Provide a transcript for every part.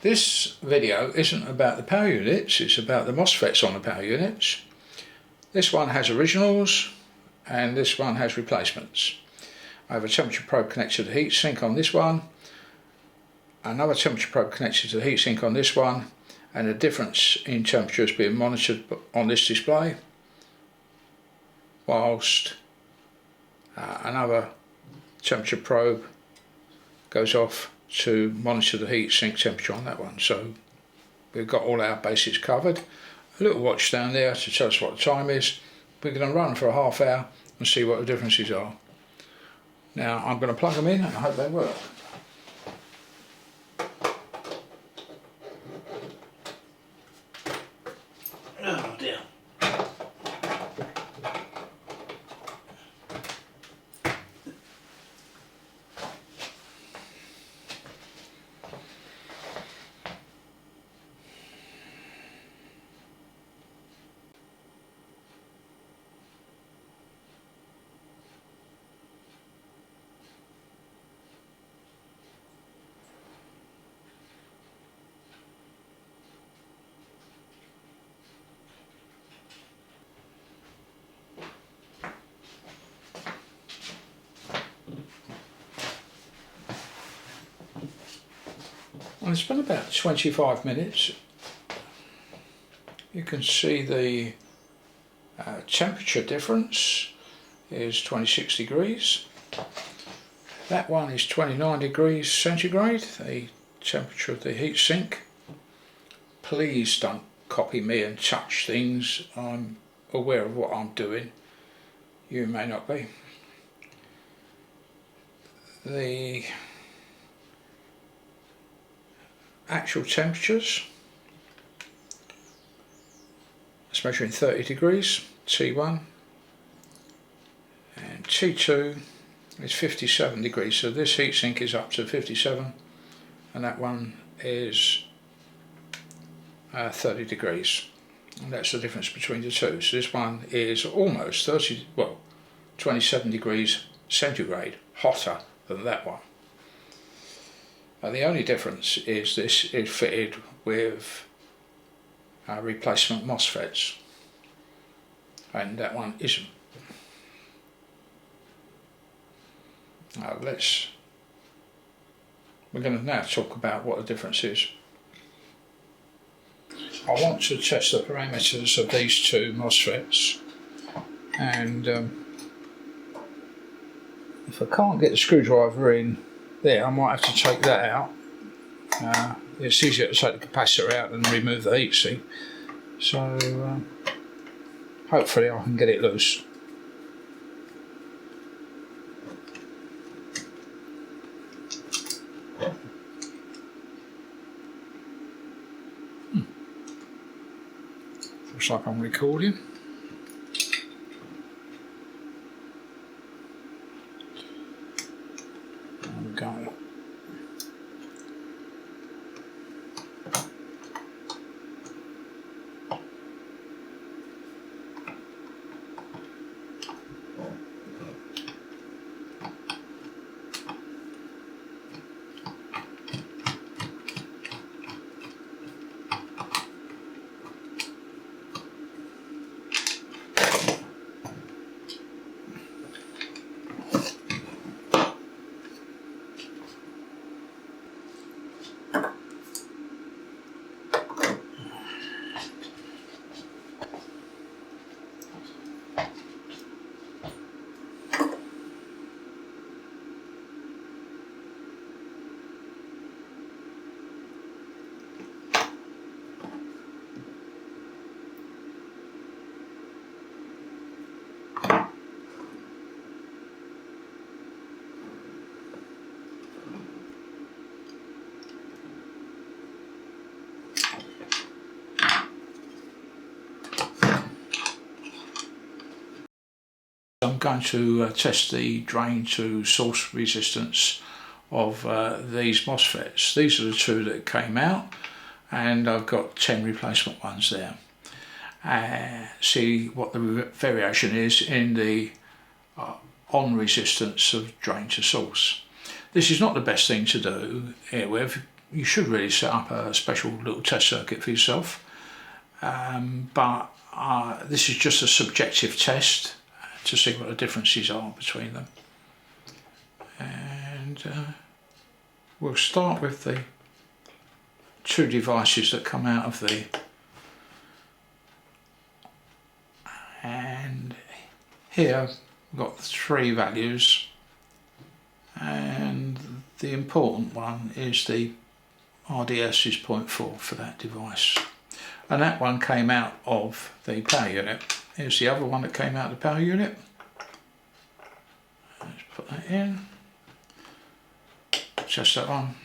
This video isn't about the power units, it's about the MOSFETs on the power units. This one has originals and this one has replacements. I have a temperature probe connected to the heatsink on this one, another temperature probe connected to the heatsink on this one, and the difference in temperature is being monitored on this display, whilst another temperature probe goes off to monitor the heatsink temperature on that one. So we've got all our basics covered. A little watch down there to tell us what the time is. We're going to run for a half hour and see what the differences are. Now I'm going to plug them in and I hope they work. Oh dear. Well, it's been about 25 minutes. You can see the temperature difference is 26 degrees. That one is 29 degrees centigrade, the temperature of the heatsink. Please don't copy me and touch things. I'm aware of what I'm doing. You may not be. The actual temperatures, it's measuring 30 degrees, T1, and T2 is 57 degrees, so this heatsink is up to 57 and that one is 30 degrees, and that's the difference between the two. So this one is almost 27 degrees centigrade hotter than that one. The only difference is this is fitted with replacement MOSFETs and that one isn't. We're going to now talk about what the difference is. I want to test the parameters of these two MOSFETs, and if I can't get the screwdriver in there, I might have to take that out. It's easier to take the capacitor out and remove the heatsink, so hopefully I can get it loose. Looks like I'm recording. There we go. I'm going to test the drain to source resistance of these MOSFETs. These are the two that came out, and I've got 10 replacement ones there. See what the variation is in the on resistance of drain to source. This is not the best thing to do with, you should really set up a special little test circuit for yourself, but this is just a subjective test to see what the differences are between them. And we'll start with the two devices that come out of the, and here we've got 3 values, and the important one is the RDS is 0.4 for that device, and that one came out of the power unit. Here's the other one that came out of the power unit. Let's put that in, just that one,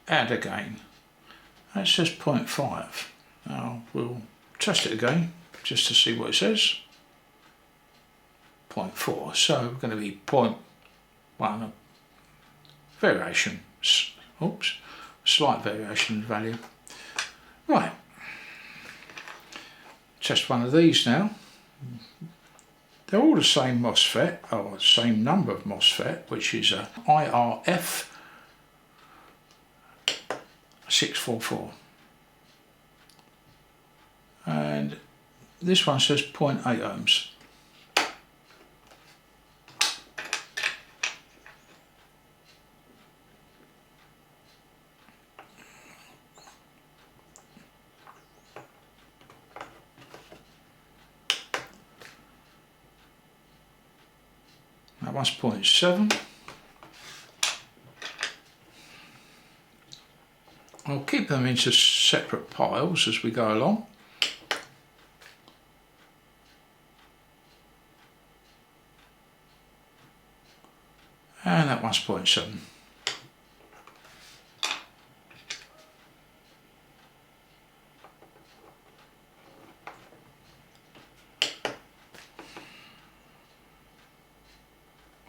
and again that says 0.5. Now we'll test it again just to see what it says. 0.4, so we're going to be 0.1 variation, oops, slight variation in value. Right, test one of these now. They're all the same MOSFET, or the same number of MOSFET, which is a IRF 644. And this one says 0.8 ohms. That one's 0.7. I'll keep them into separate piles as we go along. And that one's 0.7.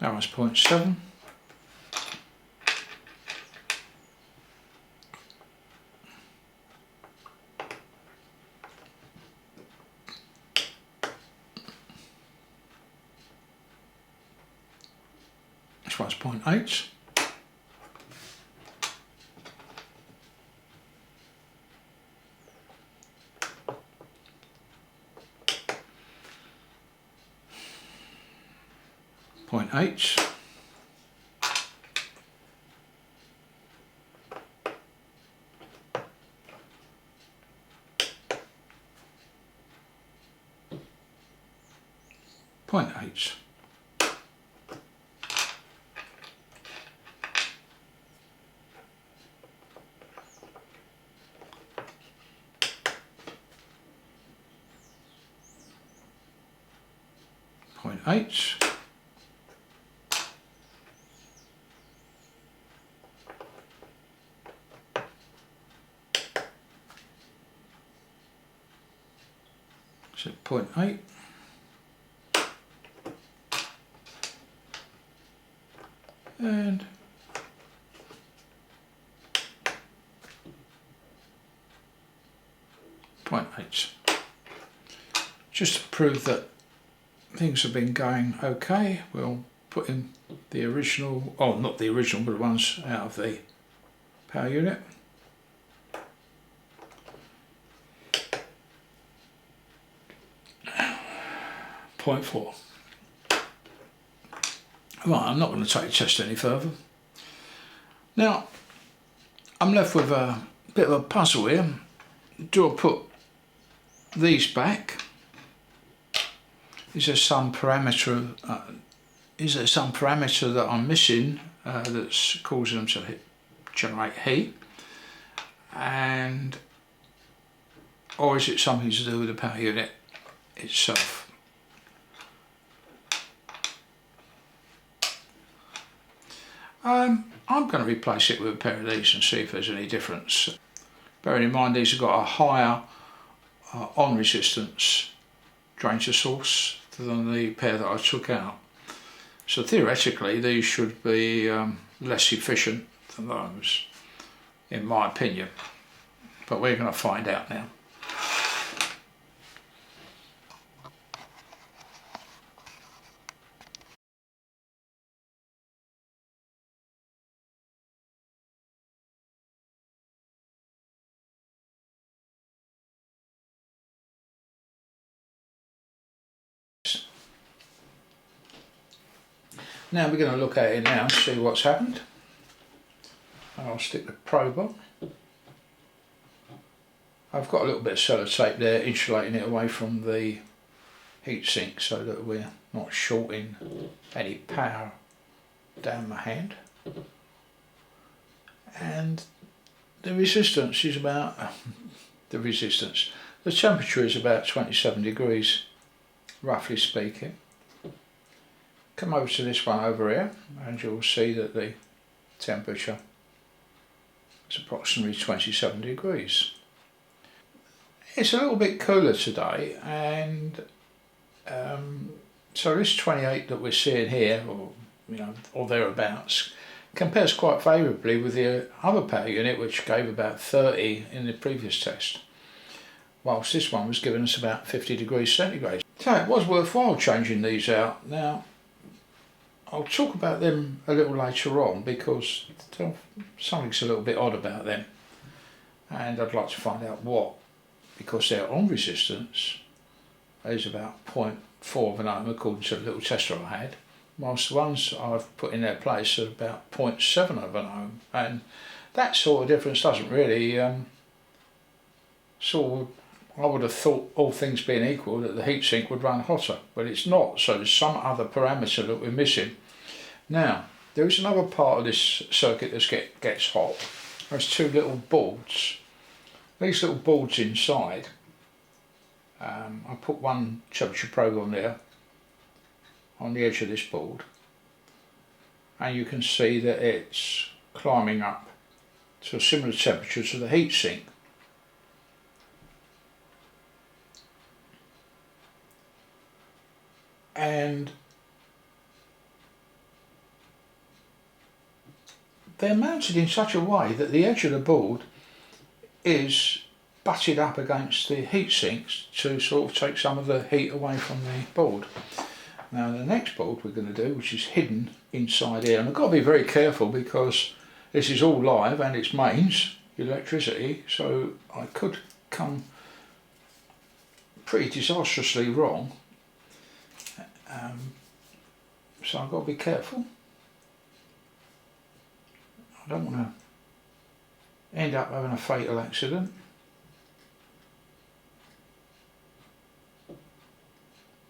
That one's 0.7. This one's 0.8. Point 8. Point 8. Point 8. So 0.8. And 0.8. Just to prove that things have been going okay, we'll put in the original, oh not the original, but the ones out of the power unit. Point 4. Right, I'm not going to take the test any further. Now, I'm left with a bit of a puzzle here. Do I put these back? Is there some parameter? That I'm missing that's causing them to generate heat? And or is it something to do with the power unit itself? I'm going to replace it with a pair of these and see if there's any difference. Bearing in mind these have got a higher on resistance drain to source than the pair that I took out. So theoretically these should be less efficient than those, in my opinion. But we're going to find out now. Now we're going to look at it now and see what's happened. I'll stick the probe on. I've got a little bit of sellotape there insulating it away from the heatsink so that we're not shorting any power down the hand. And the resistance is about, the temperature is about 27 degrees, roughly speaking. Come over to this one over here and you'll see that the temperature is approximately 27 degrees. It's a little bit cooler today, and so this 28 that we're seeing here, or thereabouts, compares quite favourably with the other power unit, which gave about 30 in the previous test, whilst this one was giving us about 50 degrees centigrade. So it was worthwhile changing these out. Now I'll talk about them a little later on because something's a little bit odd about them, and I'd like to find out what, because their on resistance is about 0.4 of an ohm according to the little tester I had, whilst the ones I've put in their place are about 0.7 of an ohm, and that sort of difference doesn't really I would have thought, all things being equal, that the heatsink would run hotter, but it's not, so there's some other parameter that we're missing. Now, there is another part of this circuit that gets hot. There's two little boards. These little boards inside, I put one temperature probe on there, on the edge of this board, and you can see that it's climbing up to a similar temperature to the heatsink. And they're mounted in such a way that the edge of the board is butted up against the heat sinks to sort of take some of the heat away from the board. Now the next board we're going to do, which is hidden inside here, and I've got to be very careful because this is all live and it's mains electricity, so I could come pretty disastrously wrong. So I've got to be careful. I don't want to end up having a fatal accident.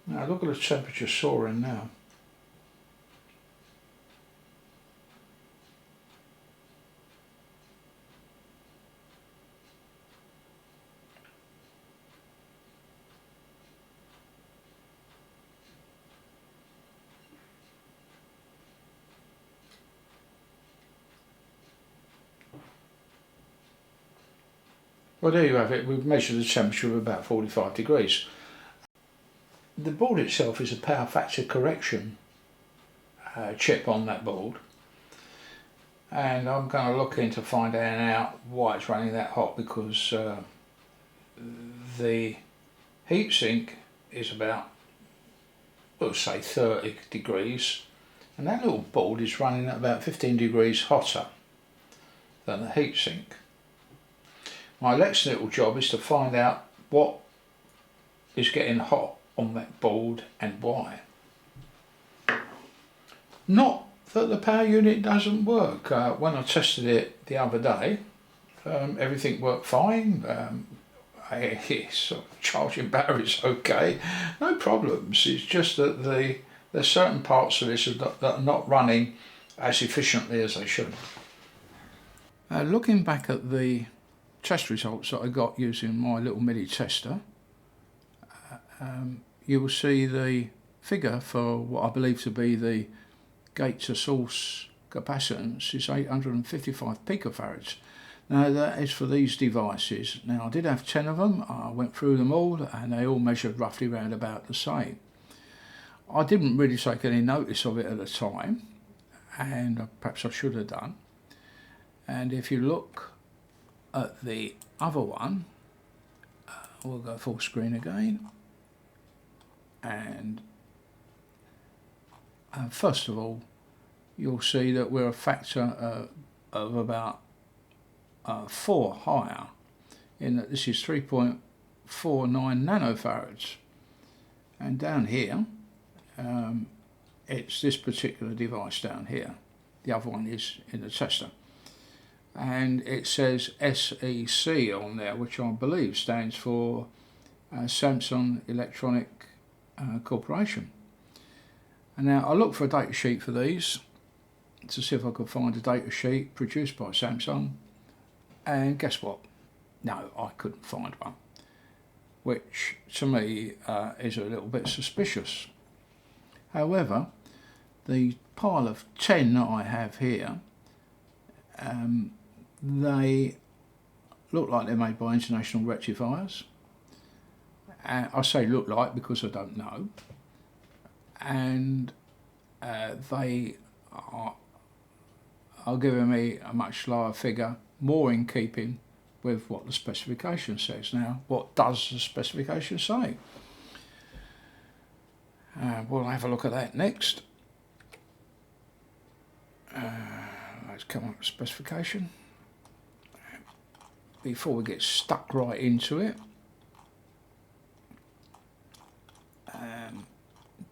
Now look at the temperature soaring now. Well, there you have it. We've measured the temperature of about 45 degrees. The board itself is a power factor correction chip on that board, and I'm going to look into finding out why it's running that hot, because the heatsink is about, we'll say 30 degrees, and that little board is running at about 15 degrees hotter than the heatsink. My next little job is to find out what is getting hot on that board and why. Not that the power unit doesn't work. When I tested it the other day, everything worked fine. Charging batteries okay, no problems. It's just that there's certain parts of this that are not running as efficiently as they should. Looking back at the test results that I got using my little MIDI tester, you will see the figure for what I believe to be the gate to source capacitance is 855 picofarads. Now that is for these devices. Now I did have 10 of them, I went through them all and they all measured roughly around about the same. I didn't really take any notice of it at the time, and perhaps I should have done. And if you look at the other one, we'll go full screen again, and first of all you'll see that we're a factor of about 4 higher, in that this is 3.49 nanofarads, and down here it's this particular device down here. The other one is in the tester. And it says SEC on there, which I believe stands for Samsung Electronic Corporation. And now I looked for a data sheet for these to see if I could find a data sheet produced by Samsung, and guess what? No, I couldn't find one, which to me is a little bit suspicious. However, the pile of 10 that I have here, they look like they're made by international rectifiers. I say look like because I don't know. And they are giving me a much lower figure, more in keeping with what the specification says. Now, what does the specification say? We'll have a look at that next. Let's come up with specification. Before we get stuck right into it,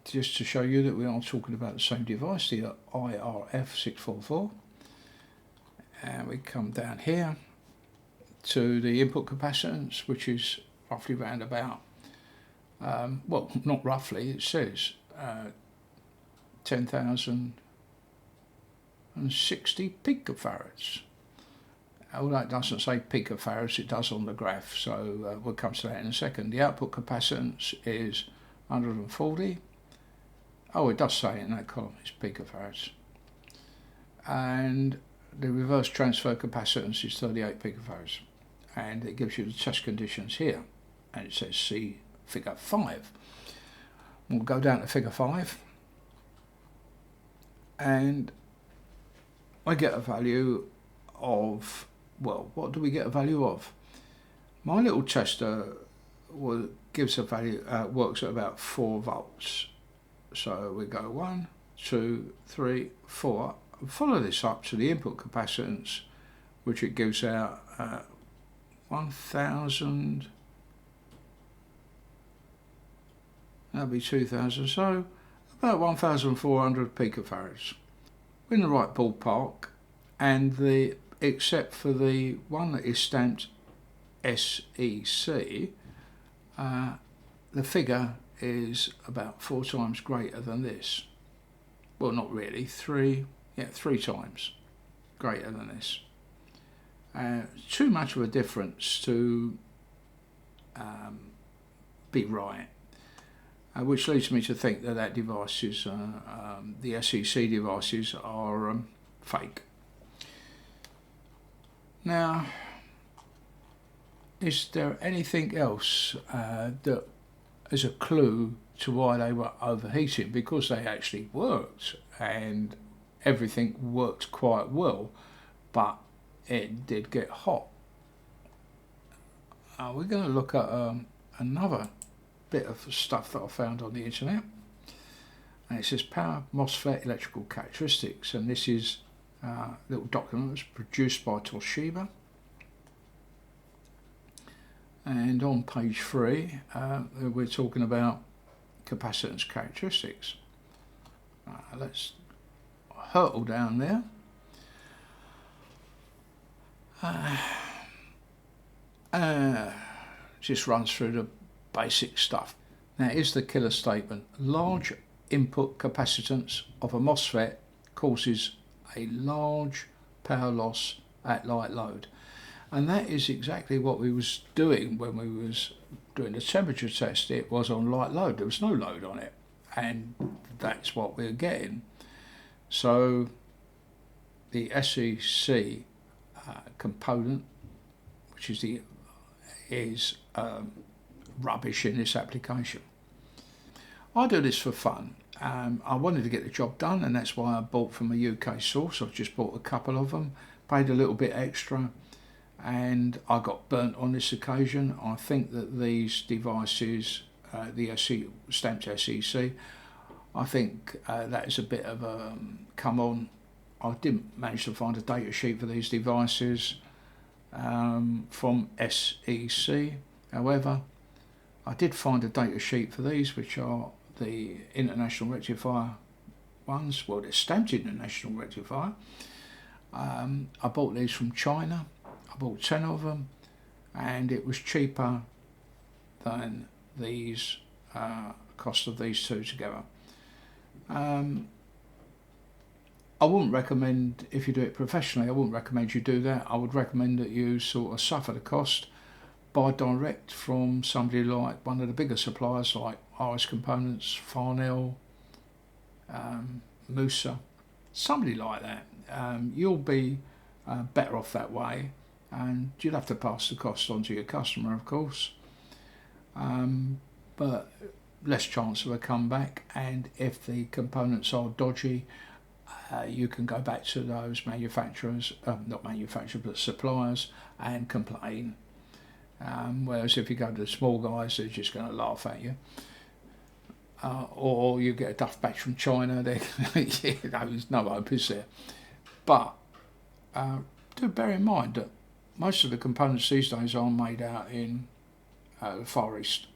just to show you that we are talking about the same device, the IRF644. And we come down here to the input capacitance, which is roughly round about, well, not roughly, it says 10,060 picofarads. Although it doesn't say picofarads, it does on the graph, so we'll come to that in a second. The output capacitance is 140. Oh, it does say in that column it's picofarads. And the reverse transfer capacitance is 38 picofarads. And it gives you the test conditions here. And it says see figure 5. We'll go down to figure 5. And I get a value of, well, what do we get a value of? My little tester gives a value, works at about 4 volts. So we go 1, 2, 3, 4. Follow this up to the input capacitance, which it gives out 1,000. That'll be 2,000. So about 1,400 picofarads. We're in the right ballpark, and except for the one that is stamped SEC, the figure is about 4 times greater than this. Well, not really, 3 times greater than this. Too much of a difference to be right, which leads me to think that device is, the SEC devices are fake. Now, is there anything else that is a clue to why they were overheating? Because they actually worked and everything worked quite well, but it did get hot. We're going to look at another bit of stuff that I found on the internet, and it says power MOSFET electrical characteristics, and this is a little document that's produced by Toshiba. And on page 3, we're talking about capacitance characteristics. Let's hurtle down there. Just runs through the basic stuff. Now, here's the killer statement. Large input capacitance of a MOSFET causes a large power loss at light load. And that is exactly what we was doing when we was doing the temperature test. It was on light load. There was no load on it. And that's what we're getting. So the SEC component, which is rubbish in this application. I do this for fun. I wanted to get the job done, and that's why I bought from a UK source. I've just bought a couple of them, paid a little bit extra, and I got burnt on this occasion. I think that these devices, the stamped SEC, I think that is a bit of a come on. I didn't manage to find a data sheet for these devices from SEC. However, I did find a data sheet for these, which are the International Rectifier ones. Well, they're stamped international rectifier. I bought these from China. I bought 10 of them, and it was cheaper than these cost of these two together. I wouldn't recommend, if you do it professionally, I wouldn't recommend you do that. I would recommend that you sort of suffer the cost, buy direct from somebody like one of the bigger suppliers like RS Components, Farnell, Musa, somebody like that. You'll be better off that way, and you'll have to pass the cost on to your customer, of course, but less chance of a comeback. And if the components are dodgy, you can go back to those manufacturers, not manufacturers but suppliers, and complain. Whereas if you go to the small guys, they're just going to laugh at you. Or you get a duff batch from China, there's no hope, is there? But do bear in mind that most of the components these days are made out in the Far East.